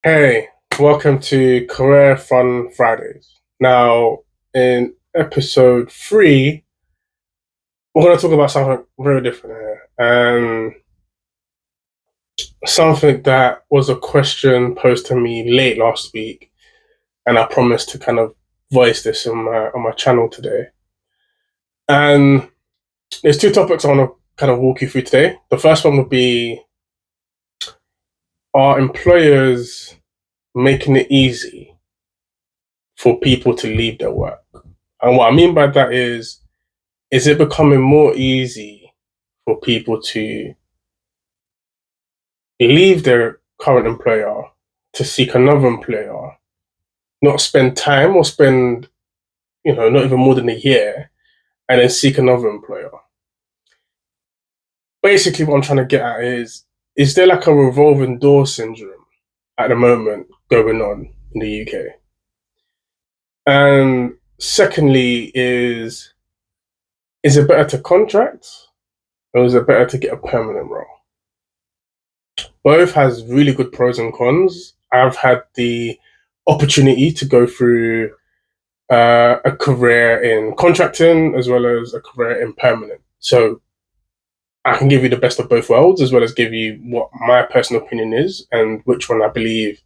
Hey, welcome to Career Fun Fridays. Now, in episode three, we're going to talk about something very different here, and something that was a question posed to me late last week, and I promised to kind of voice this on my channel today. And there's two topics I want to kind of walk you through today. The first one would be: are employers making it easy for people to leave their work? And what I mean by that is it becoming more easy for people to leave their current employer to seek another employer, not spend time or spend, not even more than a year, and then seek another employer? Basically, what I'm trying to get at is there like a revolving door syndrome at the moment going on in the UK? And secondly, is it better to contract or is it better to get a permanent role? Both has really good pros and cons. I've had the opportunity to go through a career in contracting as well as a career in permanent. So I can give you the best of both worlds as well as give you what my personal opinion is and which one I believe,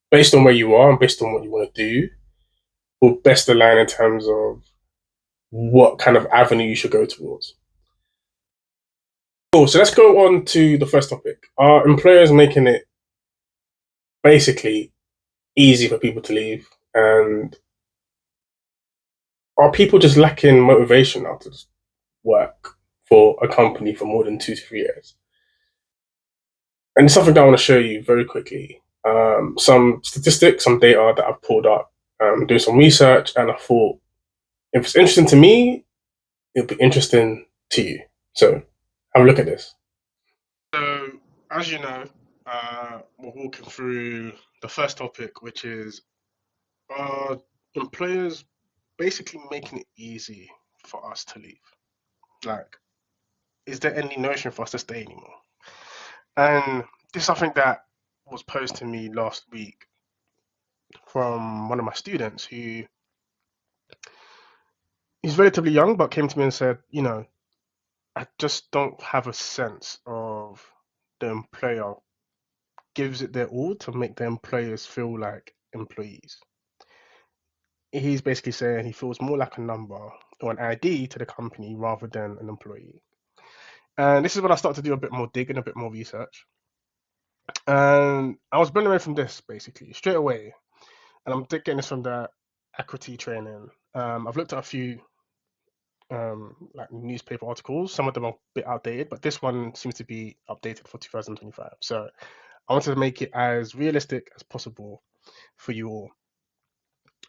based on where you are and based on what you want to do, will best align in terms of what kind of avenue you should go towards. Cool. So let's go on to the first topic. Are employers making it basically easy for people to leave? And are people just lacking motivation now to just work for a company for more than 2 to 3 years? And it's something that I want to show you very quickly. Some statistics, some data that I've pulled up, doing some research, and I thought if it's interesting to me, it'll be interesting to you. So have a look at this. So, as you know, we're walking through the first topic, which is are employers basically making it easy for us to leave? Like, is there any notion for us to stay anymore? And this is something that was posed to me last week from one of my students who is relatively young but came to me and said, I just don't have a sense of the employer gives it their all to make the employers feel like employees. He's basically saying he feels more like a number or an ID to the company rather than an employee. And this is when I started to do a bit more digging, a bit more research. And I was blown away from this basically straight away. And I'm getting this from the equity training. I've looked at a few like newspaper articles. Some of them are a bit outdated, but this one seems to be updated for 2025. So I wanted to make it as realistic as possible for you all.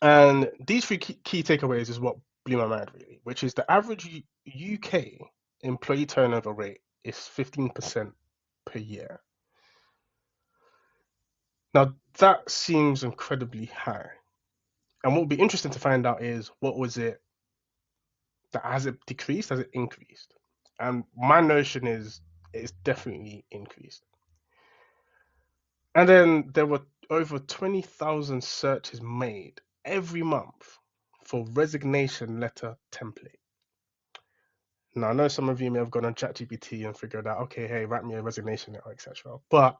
And these three key takeaways is what blew my mind really, which is the average UK employee turnover rate is 15% per year. Now that seems incredibly high. And what would be interesting to find out is what was it that has it decreased, has it increased? And my notion is it's definitely increased. And then there were over 20,000 searches made every month for resignation letter template. Now, I know some of you may have gone on ChatGPT and figured out, okay, hey, write me a resignation letter, etc. But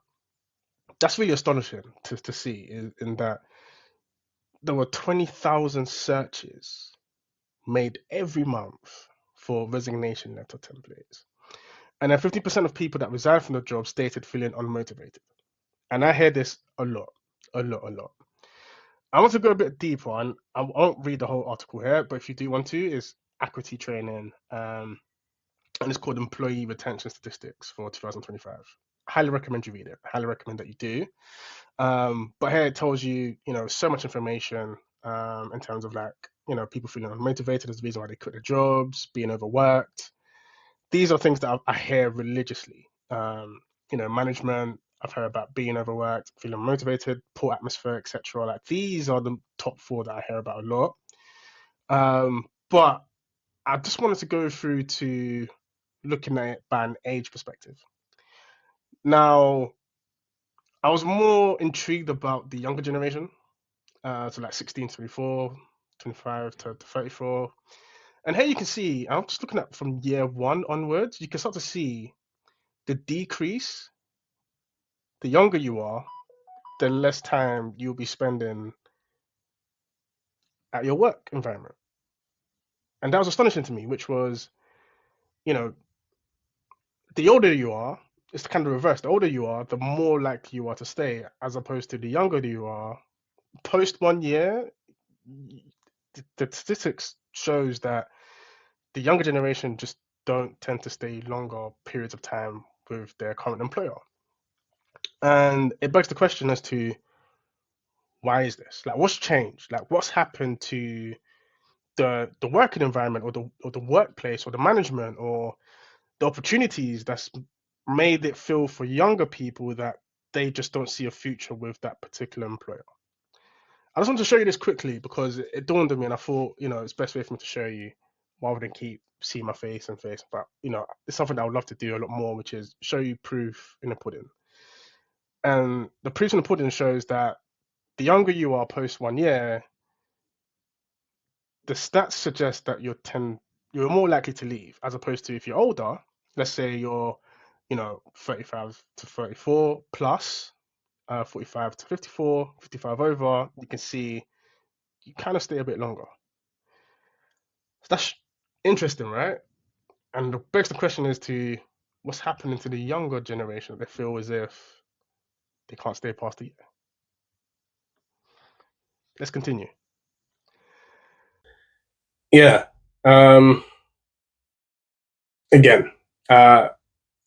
that's really astonishing to see in that there were 20,000 searches made every month for resignation letter templates. And then 50% of people that resigned from the job stated feeling unmotivated. And I hear this a lot, a lot, a lot. I want to go a bit deeper, and I won't read the whole article here, but if you do want to, it's equity training, and it's called Employee Retention Statistics for 2025. Highly recommend you read it. Highly recommend that you do. But here it tells you, so much information in terms of like, people feeling unmotivated as the reason why they quit their jobs, being overworked. These are things that I hear religiously. Management. I've heard about being overworked, feeling motivated, poor atmosphere, etc. Like these are the top four that I hear about a lot. But I just wanted to go through to looking at it by an age perspective. Now, I was more intrigued about the younger generation, so like 16 to 24, 25 to 34. And here you can see, I'm just looking at from year one onwards, you can start to see the decrease. The younger you are, the less time you'll be spending at your work environment. And that was astonishing to me, which was, you know, the older you are, it's kind of reverse. The older you are, the more likely you are to stay, as opposed to the younger you are. Post 1 year, the statistics shows that the younger generation just don't tend to stay longer periods of time with their current employer. And it begs the question as to why is this? Like, what's changed? Like, what's happened to the working environment or the workplace or the management or the opportunities that's made it feel for younger people that they just don't see a future with that particular employer. I just want to show you this quickly because it dawned on me and I thought, it's best way for me to show you rather than keep seeing my face and face. But, it's something that I would love to do a lot more, which is show you proof in the pudding. And the proof in the pudding shows that the younger you are post 1 year, the stats suggest that you're more likely to leave as opposed to if you're older. Let's say you're 35 to 34 plus, 45 to 54, 55 over. You can see you kind of stay a bit longer. So that's interesting, right? And the begs the question is to what's happening to the younger generation. They feel as if they can't stay past a year. Let's continue. Yeah. Again, uh,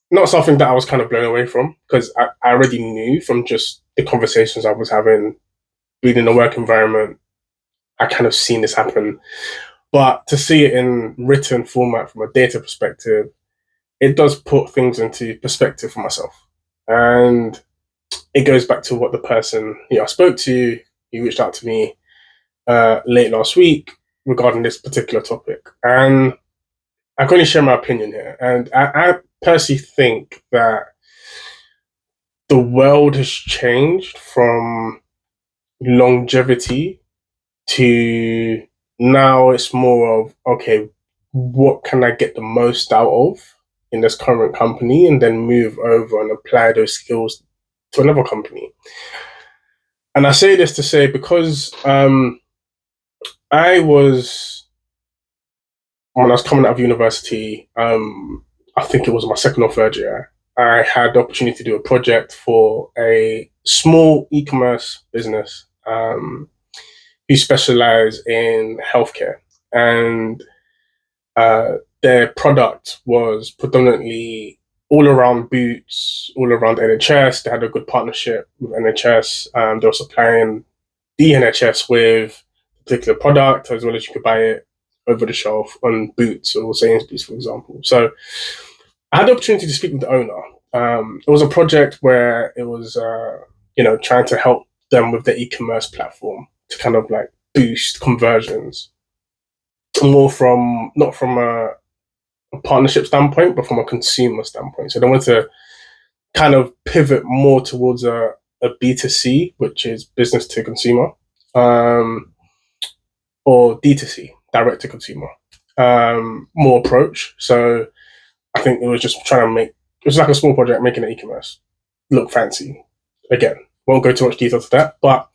not something that I was kind of blown away from because I already knew from just the conversations I was having, being in the work environment, I kind of seen this happen. But to see it in written format from a data perspective, it does put things into perspective for myself. And it goes back to what the person I spoke to, he reached out to me late last week regarding this particular topic. And I can only share my opinion here. And I personally think that the world has changed from longevity to now it's more of, okay, what can I get the most out of in this current company and then move over and apply those skills to another company. And I say this to say because I was, when I was coming out of university, I think it was my second or third year, I had the opportunity to do a project for a small e-commerce business who specialize in healthcare. And their product was predominantly all around boots, all around NHS. They had a good partnership with NHS. They were supplying the NHS with a particular product, as well as you could buy it over the shelf on Boots or Sainsbury's, for example. So I had the opportunity to speak with the owner. It was a project where it was, trying to help them with their e-commerce platform to kind of like boost conversions, more from not from a partnership standpoint, but from a consumer standpoint. So they want to kind of pivot more towards a B2C, which is business to consumer, or D2C, direct to consumer, more approach. So I think it was just trying to it was like a small project making an e-commerce look fancy. Again, won't go too much detail to that, but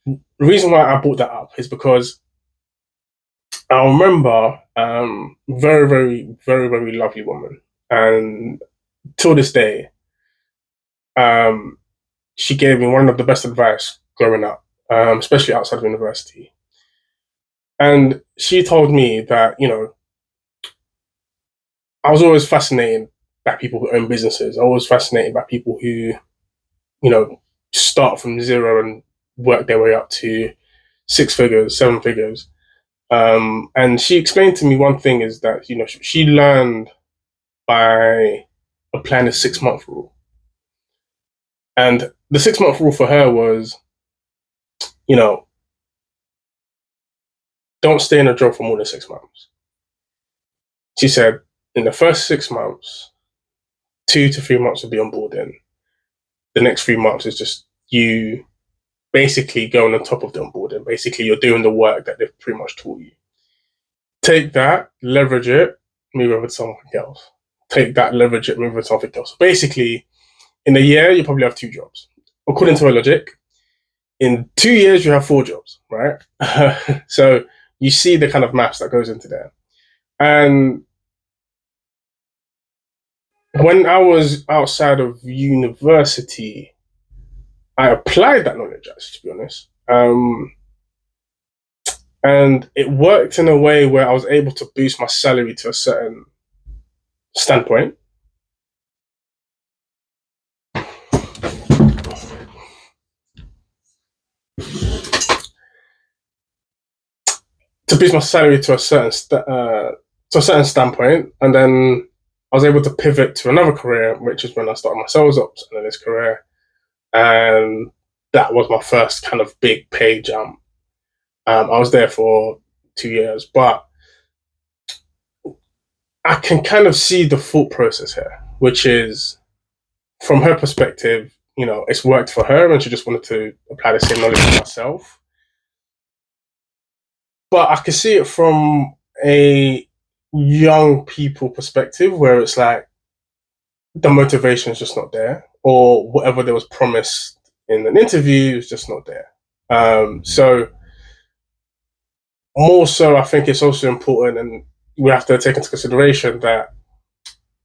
the reason why I brought that up is because I remember very, very, very, very lovely woman. And till this day, um, she gave me one of the best advice growing up, especially outside of university. And she told me that, I was always fascinated by people who own businesses. I was fascinated by people who, start from zero and work their way up to six figures, seven figures. And she explained to me one thing is that, she learned by applying the 6 month rule. And the 6 month rule for her was, you know, don't stay in a job for more than 6 months. She said in the first 6 months, 2 to 3 months would be onboarding. the next 3 months is just you basically going on top of the onboarding. Basically, you're doing the work that they've pretty much taught you. Take that, leverage it, move over to something else. Take that, leverage it, move over to something else. Basically, in a year, you probably have 2 jobs. According to my logic, in 2 years, you have 4 jobs, right? So you see the kind of maths that goes into there. And when I was outside of university, I applied that knowledge, actually, to be honest. And it worked in a way where I was able to boost my salary to a certain standpoint. To boost my salary to a certain standpoint, and then I was able to pivot to another career, which is when I started my sales ops analyst career, and that was my first kind of big pay jump. I was there for 2 years, but I can kind of see the thought process here, which is from her perspective, it's worked for her, and she just wanted to apply the same knowledge to herself. But I can see it from a young people perspective where it's like the motivation is just not there, or whatever there was promised in an interview is just not there. So more so, I think it's also important, and we have to take into consideration that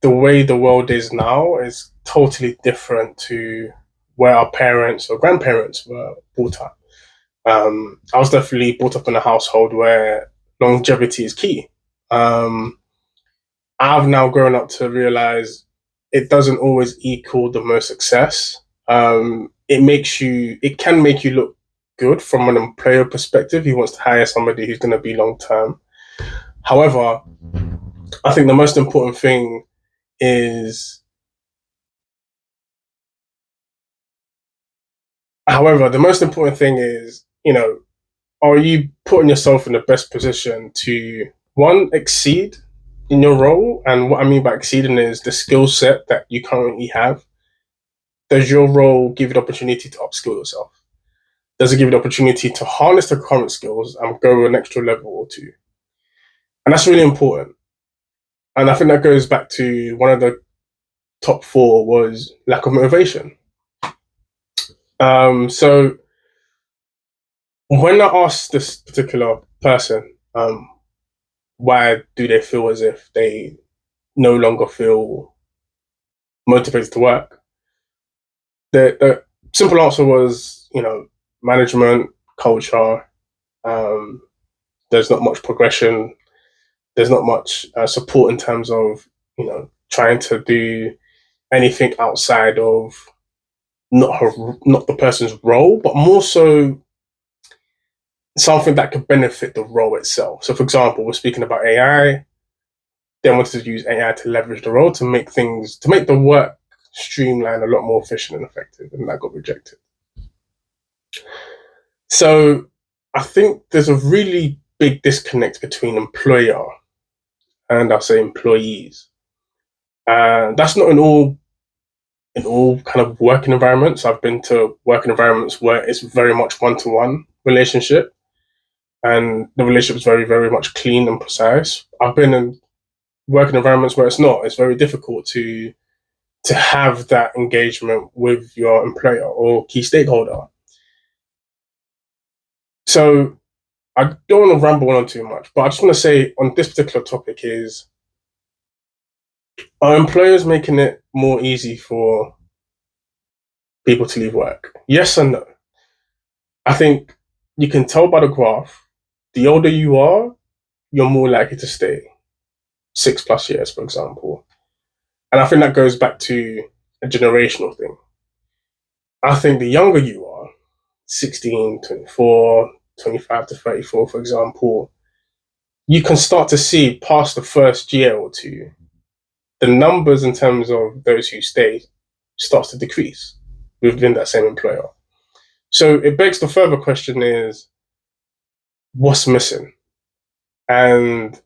the way the world is now is totally different to where our parents or grandparents were brought up. I was definitely brought up in a household where longevity is key. I've now grown up to realize it doesn't always equal the most success. It can make you look good from an employer perspective. He wants to hire somebody who's going to be long term. However, I think the most important thing is, are you putting yourself in the best position to, one, exceed in your role? And what I mean by exceeding is the skill set that you currently have. Does your role give you the opportunity to upskill yourself? Does it give you the opportunity to harness the current skills and go an extra level or two? And that's really important. And I think that goes back to one of the top four was lack of motivation. So when I asked this particular person, why do they feel as if they no longer feel motivated to work? The simple answer was, management, culture. There's not much progression. There's not much support in terms of, trying to do anything outside of not the person's role, but more so something that could benefit the role itself. So, for example, we're speaking about AI. They wanted to use AI to leverage the role to make the work streamline a lot more efficient and effective, and that got rejected. So, I think there's a really big disconnect between employer and I'll say employees. That's not in all kind of working environments. I've been to working environments where it's very much one-to-one relationship, and the relationship is very, very much clean and precise. I've been in working environments where it's not. It's very difficult to have that engagement with your employer or key stakeholder. So I don't want to ramble on too much, but I just want to say on this particular topic is, are employers making it more easy for people to leave work? Yes and no. I think you can tell by the graph, the older you are, you're more likely to stay 6+ years, for example. And I think that goes back to a generational thing. I think the younger you are, 16, 24, 25 to 34, for example, you can start to see past the first year or two, the numbers in terms of those who stay starts to decrease within that same employer. So it begs the further question is, what's missing? And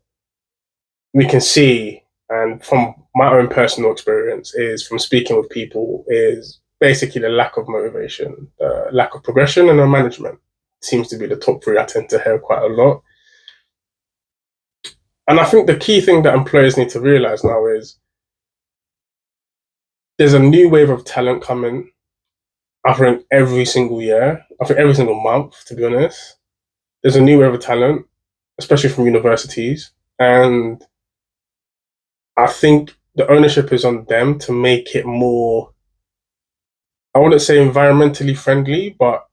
we can see, and from my own personal experience is from speaking with people, is basically the lack of motivation, the lack of progression, and the management seems to be the top three I tend to hear quite a lot. And I think the key thing that employers need to realize now is there's a new wave of talent coming. I think every single year, I think every single month, to be honest, there's a new wave of talent, especially from universities. And I think the ownership is on them to make it more, I wouldn't say environmentally friendly, but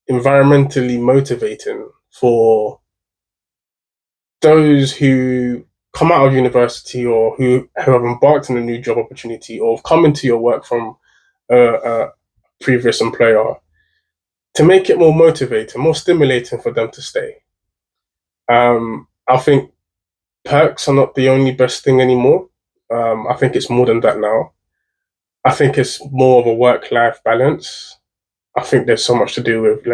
environmentally motivating for those who come out of university or who have embarked on a new job opportunity or have come into your work from a previous employer to make it more motivating, more stimulating for them to stay. I think perks are not the only best thing anymore. I think it's more than that now. I think it's more of a work-life balance. I think there's so much to do with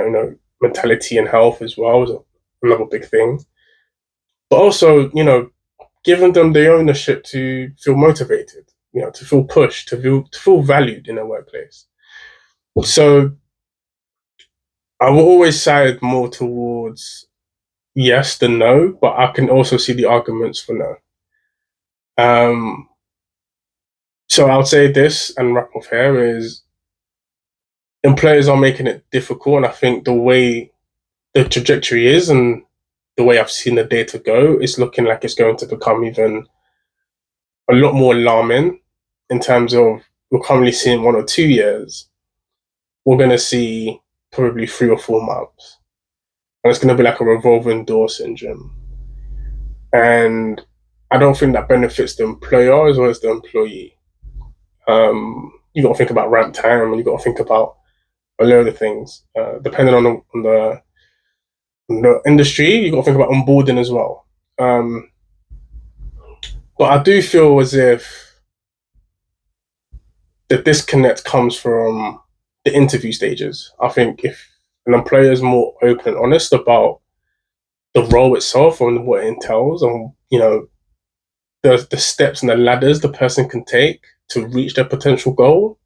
mentality and health as well is another big thing. But also, giving them the ownership to feel motivated, to feel pushed, to feel valued in a workplace. So I will always side more towards yes than no, but I can also see the arguments for no. So I'll say this and wrap off here is employers are making it difficult, and I think the way the trajectory is and the way I've seen the data go, it's looking like it's going to become even a lot more alarming in terms of we're currently seeing 1 or 2 years. We're going to see probably 3 or 4 months. And it's going to be like a revolving door syndrome. And I don't think that benefits the employer as well as the employee. You got to think about ramp time, and you got to think about a load of things. Depending on the industry, you got to think about onboarding as well. But I do feel as if the disconnect comes from the interview stages. I think if an employer is more open and honest about the role itself and what it entails, and the steps and the ladders the person can take to reach their potential goal,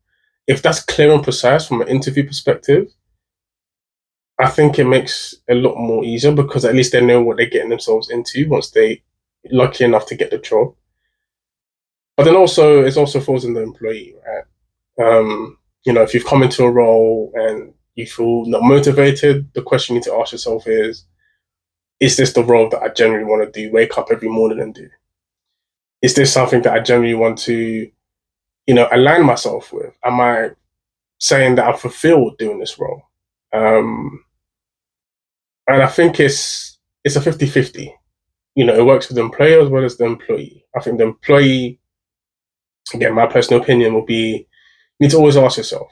if that's clear and precise from an interview perspective, I think it makes a lot more easier because at least they know what they're getting themselves into once they lucky enough to get the job. But then also it also falls on the employee, right? If you've come into a role and you feel not motivated, the question you need to ask yourself is this the role that I genuinely want to do? Wake up every morning and do? Is this something that I genuinely want to, align myself with? Am I saying that I'm fulfilled doing this role? And I think it's a 50-50. It works for the employer as well as the employee. I think the employee, again, my personal opinion will be, you need to always ask yourself.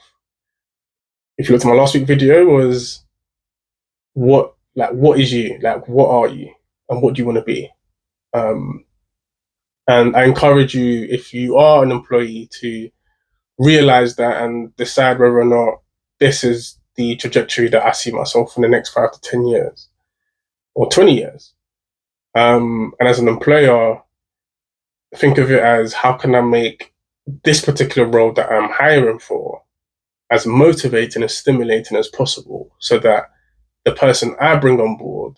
If you looked at my last week video, was what is you? Like, what are you? And what do you want to be? And I encourage you, if you are an employee, to realize that and decide whether or not this is the trajectory that I see myself in the next 5 to 10 years or 20 years. And as an employer, think of it as how can I make this particular role that I'm hiring for as motivating and stimulating as possible so that the person I bring on board,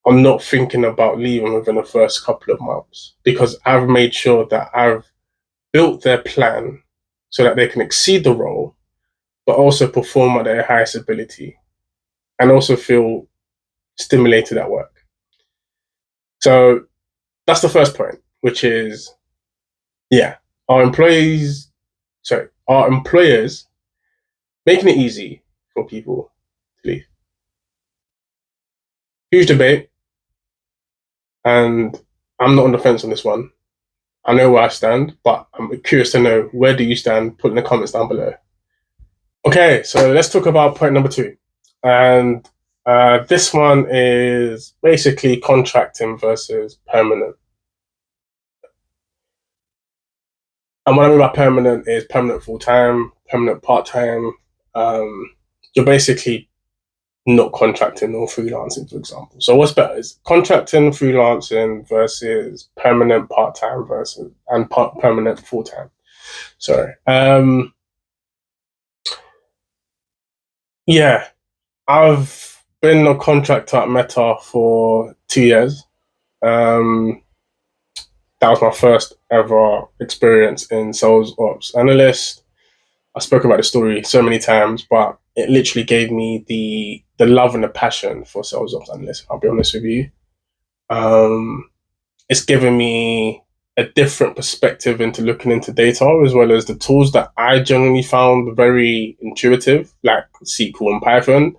I'm not thinking about leaving within the first couple of months because I've made sure that I've built their plan so that they can exceed the role, but also perform at their highest ability and also feel stimulated at work. So that's the first point, which is, our employers making it easy for people to leave. Huge debate, and I'm not on the fence on this one. I know where I stand, but I'm curious to know, where do you stand? Put in the comments down below. Okay, so let's talk about point number 2. And this one is basically contracting versus permanent. And what I mean by permanent is permanent full-time, permanent part-time. You're basically not contracting or freelancing, for example. So what's better is contracting, freelancing versus permanent part-time permanent full-time. Sorry. Yeah, I've been a contractor at Meta for 2 years. Um, that was my first ever experience in sales ops analyst. I spoke about the story so many times, but it literally gave me the love and the passion for sales ops analyst. I'll be honest with you. Um, it's given me a different perspective into looking into data, as well as the tools that I generally found very intuitive, like SQL and Python.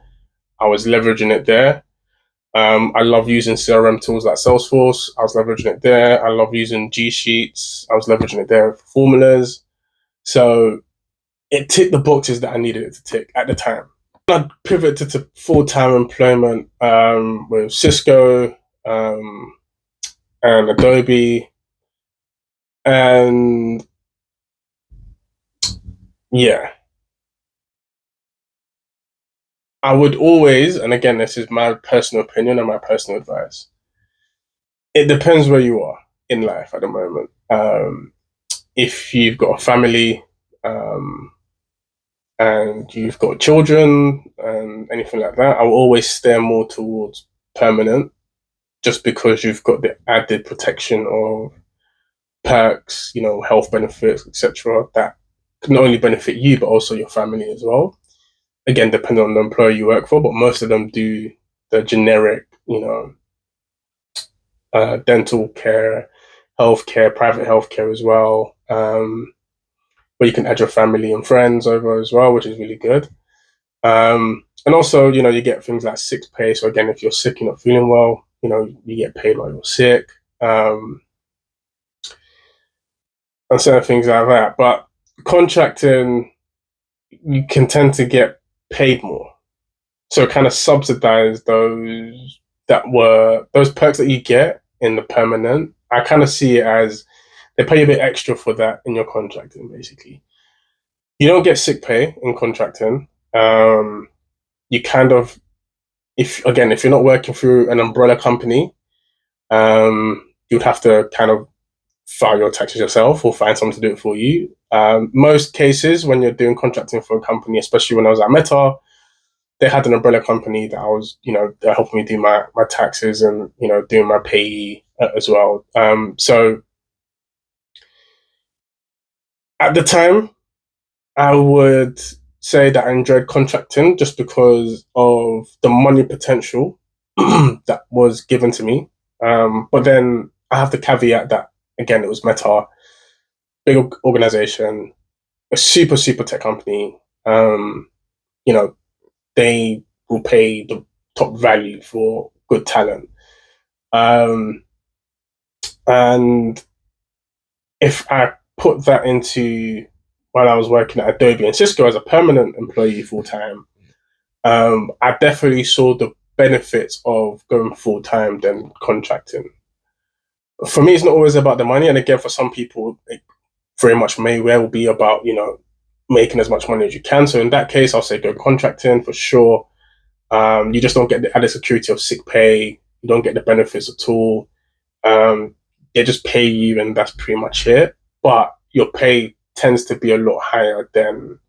I was leveraging it there. I love using CRM tools like Salesforce. I was leveraging it there. I love using G Sheets. I was leveraging it there for formulas. So it ticked the boxes that I needed it to tick at the time. I pivoted to full time employment with Cisco and Adobe. And yeah, I would always, and again, this is my personal opinion and my personal advice. It depends where you are in life at the moment. If you've got a family, um, and you've got children and anything like that, I will always steer more towards permanent, just because you've got the added protection of perks, health benefits, etc., that can not only benefit you but also your family as well. Again, depending on the employer you work for, but most of them do the generic, dental care, healthcare, private healthcare as well, where you can add your family and friends over as well, which is really good. And also, you get things like sick pay. So again, if you're sick, you're not feeling well, you get paid while you're sick, and certain things like that. But contracting, you can tend to get paid more. So kind of subsidize those perks that you get in the permanent. I kind of see it as they pay you a bit extra for that in your contracting, basically. You don't get sick pay in contracting. You kind of, if you're not working through an umbrella company, you'd have to kind of file your taxes yourself or find someone to do it for you. Most cases, when you're doing contracting for a company, especially when I was at Meta, they had an umbrella company that I was, they're helping me do my taxes and, doing my pay as well. So at the time, I would say that I enjoyed contracting just because of the money potential that was given to me. But then I have to caveat that, again, it was Meta, big organization, a super, super tech company. You know, they will pay the top value for good talent. Um, and if I put that into while I was working at Adobe and Cisco as a permanent employee full time, I definitely saw the benefits of going full time than contracting. For me, it's not always about the money, and again, for some people, it very much may well be about making as much money as you can. So in that case, I'll say go contracting for sure. You just don't get the added security of sick pay. You don't get the benefits at all. Um, they just pay you, and that's pretty much it. But your pay tends to be a lot higher than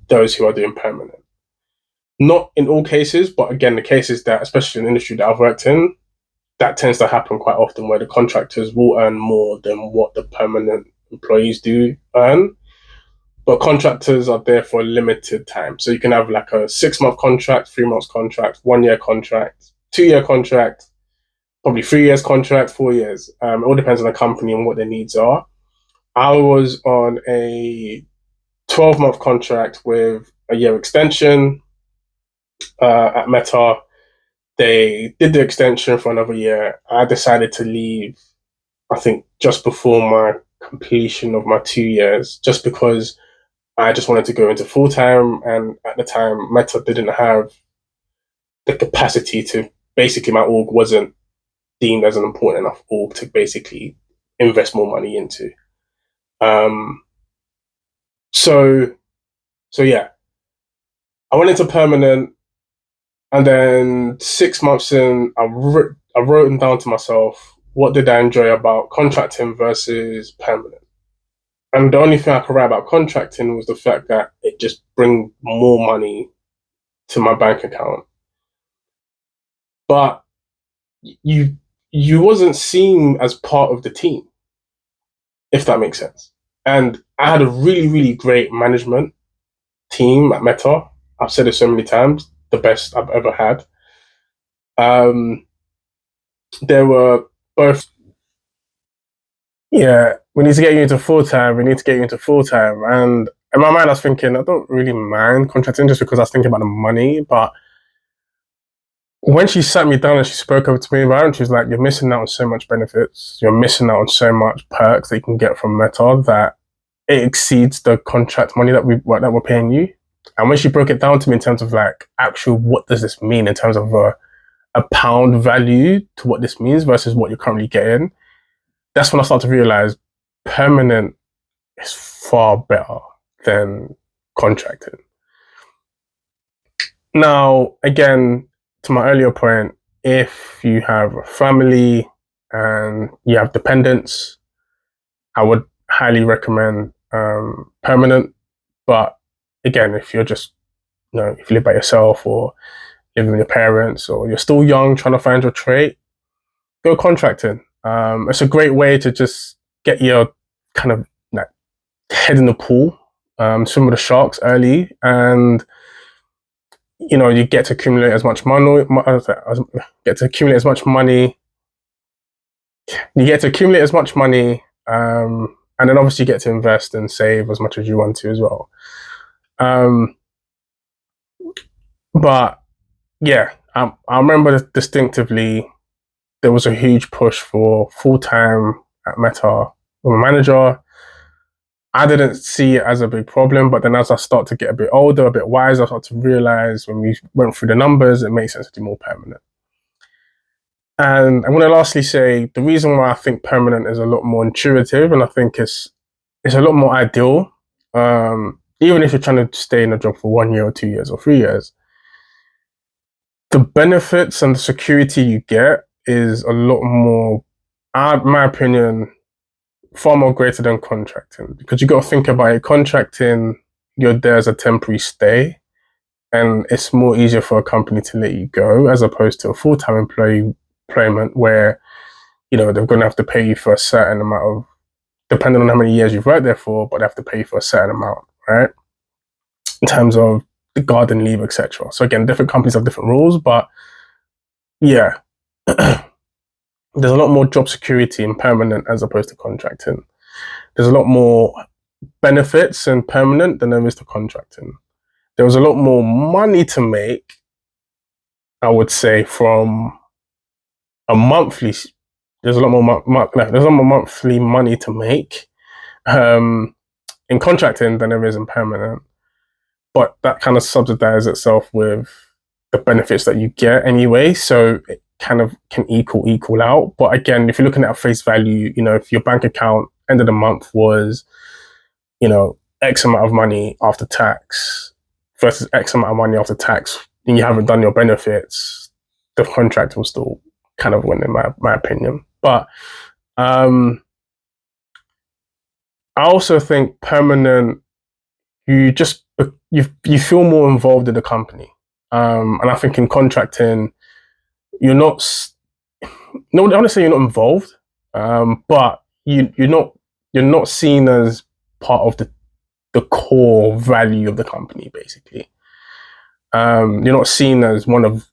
those who are doing permanent. Not in all cases, but again, the cases that, especially in the industry that I've worked in, that tends to happen quite often where the contractors will earn more than what the permanent employees do earn. But contractors are there for a limited time. So you can have like a 6 month contract, 3 months contract, 1 year contract, 2 year contract, probably 3 years contract, 4 years. It all depends on the company and what their needs are. I was on a 12-month contract with a year extension at Meta. They did the extension for another year. I decided to leave, I think, just before my completion of my 2 years, just because I just wanted to go into full time. And at the time, Meta didn't have the capacity to, basically, my org wasn't deemed as an important enough org to basically invest more money into. Um, so, so yeah, I went into permanent. And then 6 months in, I wrote them down to myself, what did I enjoy about contracting versus permanent? And the only thing I could write about contracting was the fact that it just brings more money to my bank account, but you you wasn't seen as part of the team, if that makes sense. And I had a really, really great management team at Meta. I've said it so many times, the best I've ever had. Um, there were both, yeah, we need to get you into full time. We need to get you into full time. And in my mind, I was thinking, I don't really mind contracting just because I was thinking about the money. But when she sat me down and she spoke over to me about it, she was like, "You're missing out on so much benefits. You're missing out on so much perks that you can get from Meta that it exceeds the contract money that we're paying you." And when she broke it down to me in terms of like actual, what does this mean in terms of a pound value to what this means versus what you're currently getting, that's when I started to realize permanent is far better than contracting. Now, again, to my earlier point, if you have a family and you have dependents, I would highly recommend permanent. But again, if you're just, if you live by yourself or living with your parents or you're still young trying to find your trade, go contracting. It's a great way to just get your kind of like head in the pool, swim with the sharks early, and you get to accumulate as much money. Get to accumulate as much money. You get to accumulate as much money, and then obviously you get to invest and save as much as you want to as well. But yeah, I remember distinctively there was a huge push for full time at Meta with a manager. I didn't see it as a big problem, but then as I start to get a bit older, a bit wiser, I start to realize when we went through the numbers, it makes sense to do more permanent. And I'm going to lastly say the reason why I think permanent is a lot more intuitive, and I think it's a lot more ideal. Even if you're trying to stay in a job for 1 year or 2 years or 3 years, the benefits and the security you get is a lot more, in my opinion, far more greater than contracting, because you got to think about it. Contracting, you're there as a temporary stay, and it's more easier for a company to let you go as opposed to a full-time employment where they're going to have to pay you for a certain amount of, depending on how many years you've worked there for, but they have to pay you for a certain amount, right? In terms of the garden leave, etc. So again, different companies have different rules, but yeah, there's a lot more job security in permanent as opposed to contracting. There's a lot more benefits in permanent than there is to contracting. There was a lot more money to make, I would say, from a monthly. There's a lot more there's a lot more monthly money to make in contracting than there is in permanent. But that kind of subsidizes itself with the benefits that you get anyway. So it kind of can equal out. But again, if you're looking at face value, if your bank account end of the month was, X amount of money after tax versus X amount of money after tax, and you haven't done your benefits, the contract will still kind of win, in my opinion. But I also think permanent, you just you feel more involved in the company, and I think in contracting, you're not. No, I want to say you're not involved, but you're not seen as part of the core value of the company. Basically, you're not seen as one of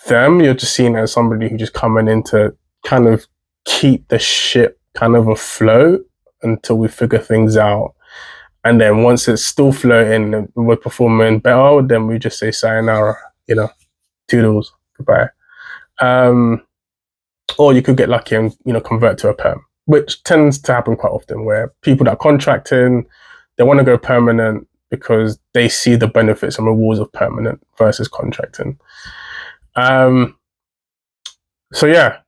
them. You're just seen as somebody who just coming in to kind of keep the ship kind of afloat until we figure things out. And then once it's still floating and we're performing better, then we just say sayonara, toodles, goodbye. Or you could get lucky and, convert to a perm, which tends to happen quite often where people that are contracting, they want to go permanent because they see the benefits and rewards of permanent versus contracting. So yeah,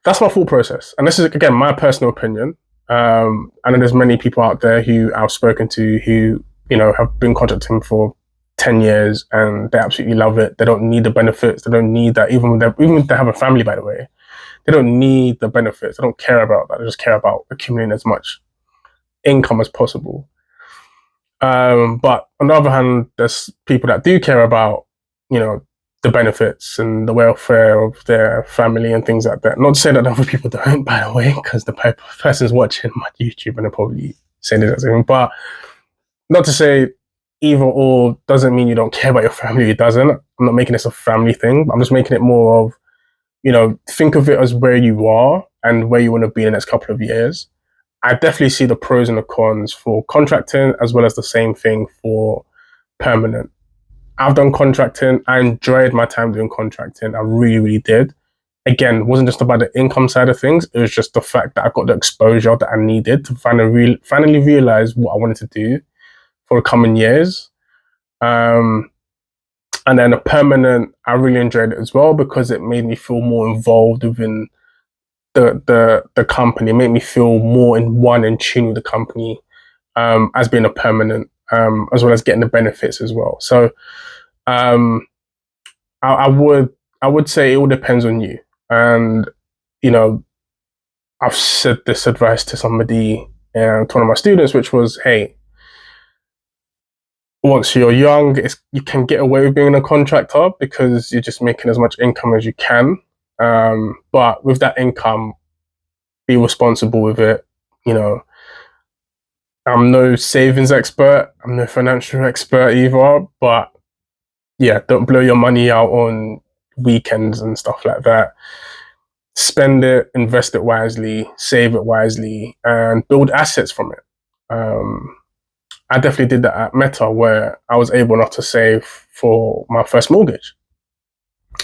that's my thought process. And this is, again, my personal opinion. I know there's many people out there who I've spoken to who, have been contracting for 10 years and they absolutely love it. They don't need the benefits. They don't need that. Even if they have a family, by the way, they don't need the benefits. They don't care about that. They just care about accumulating as much income as possible. But on the other hand, there's people that do care about the benefits and the welfare of their family and things like that. Not to say that other people don't, by the way, because the person's watching my YouTube and they're probably saying the same thing. But not to say either or doesn't mean you don't care about your family. It doesn't. I'm not making this a family thing. I'm just making it more of, think of it as where you are and where you want to be in the next couple of years. I definitely see the pros and the cons for contracting as well as the same thing for permanent. I've done contracting. I enjoyed my time doing contracting. I really, really did. Again, it wasn't just about the income side of things. It was just the fact that I got the exposure that I needed to finally realize what I wanted to do for the coming years. And then a permanent, I really enjoyed it as well because it made me feel more involved within the company. It made me feel more in tune with the company as being a permanent, as well as getting the benefits as well. So I would say it all depends on you. And I've said this advice to somebody, to one of my students, which was, hey, once you're young, you can get away with being a contractor because you're just making as much income as you can. But with that income, be responsible with it. I'm no savings expert. I'm no financial expert either. But yeah, don't blow your money out on weekends and stuff like that. Spend it, invest it wisely, save it wisely, and build assets from it. I definitely did that at Meta, where I was able not to save for my first mortgage.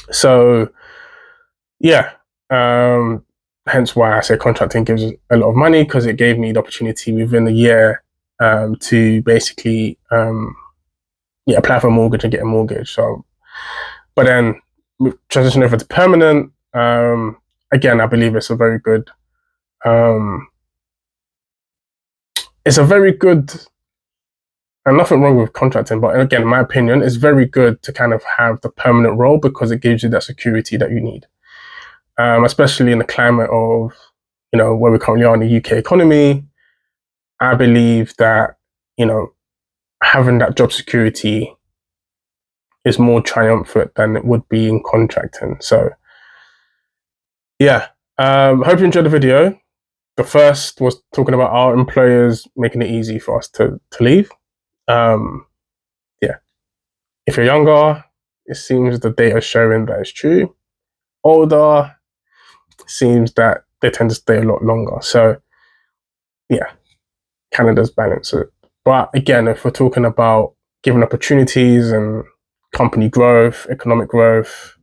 So, yeah, hence why I say contracting gives a lot of money, because it gave me the opportunity within a year to basically apply for a mortgage and get a mortgage. So, but then transition over to permanent. Again, I believe it's a very good. It's a very good. And nothing wrong with contracting, but again, in my opinion, it's very good to kind of have the permanent role because it gives you that security that you need, especially in the climate of, where we currently are in the UK economy. I believe that, having that job security is more triumphant than it would be in contracting. So, yeah, hope you enjoyed the video. The first was talking about our employers making it easy for us to leave. Yeah. If you're younger, it seems the data is showing that it's true. Older, it seems that they tend to stay a lot longer. So, yeah, Canada's balance it. But again, if we're talking about given opportunities and company growth, economic growth,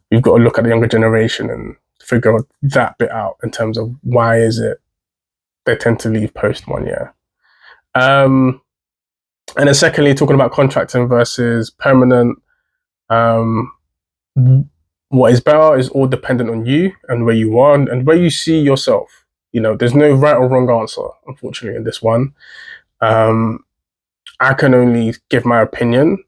we've got to look at the younger generation and figure that bit out in terms of why is it they tend to leave post 1 year. And then secondly, talking about contracting versus permanent, what is better is all dependent on you and where you are and where you see yourself. There's no right or wrong answer, unfortunately, in this one. I can only give my opinion.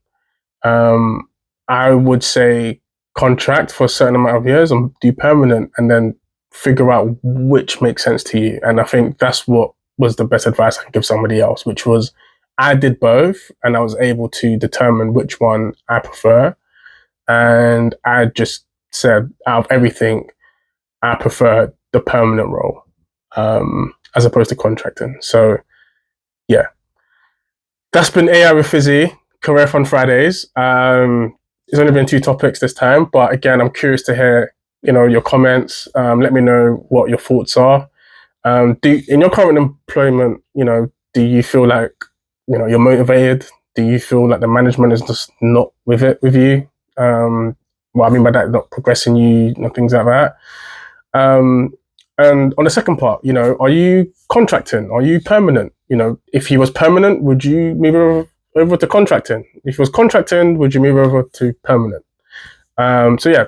I would say contract for a certain amount of years and do permanent and then figure out which makes sense to you. And I think that's what was the best advice I could give somebody else, which was I did both and I was able to determine which one I prefer. And I just said, out of everything, I prefer the permanent role as opposed to contracting. So, yeah. That's been AI with Fizzy, Career Fun Fridays. It's only been 2 topics this time, but again, I'm curious to hear, your comments. Let me know what your thoughts are. In your current employment, do you feel like, you're motivated? Do you feel like the management is just not with you? What I mean by that, not progressing you, things like that. And on the second part, are you contracting? Are you permanent? If he was permanent, would you move over to contracting? If he was contracting, would you move over to permanent? So yeah,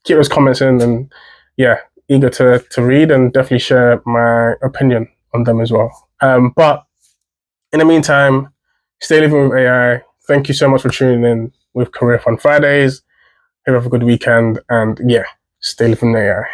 keep those comments in, and yeah, eager to read and definitely share my opinion on them as well. But in the meantime, stay living with AI. Thank you so much for tuning in with Career Fun Fridays. Have a good weekend, and yeah, stay living with AI.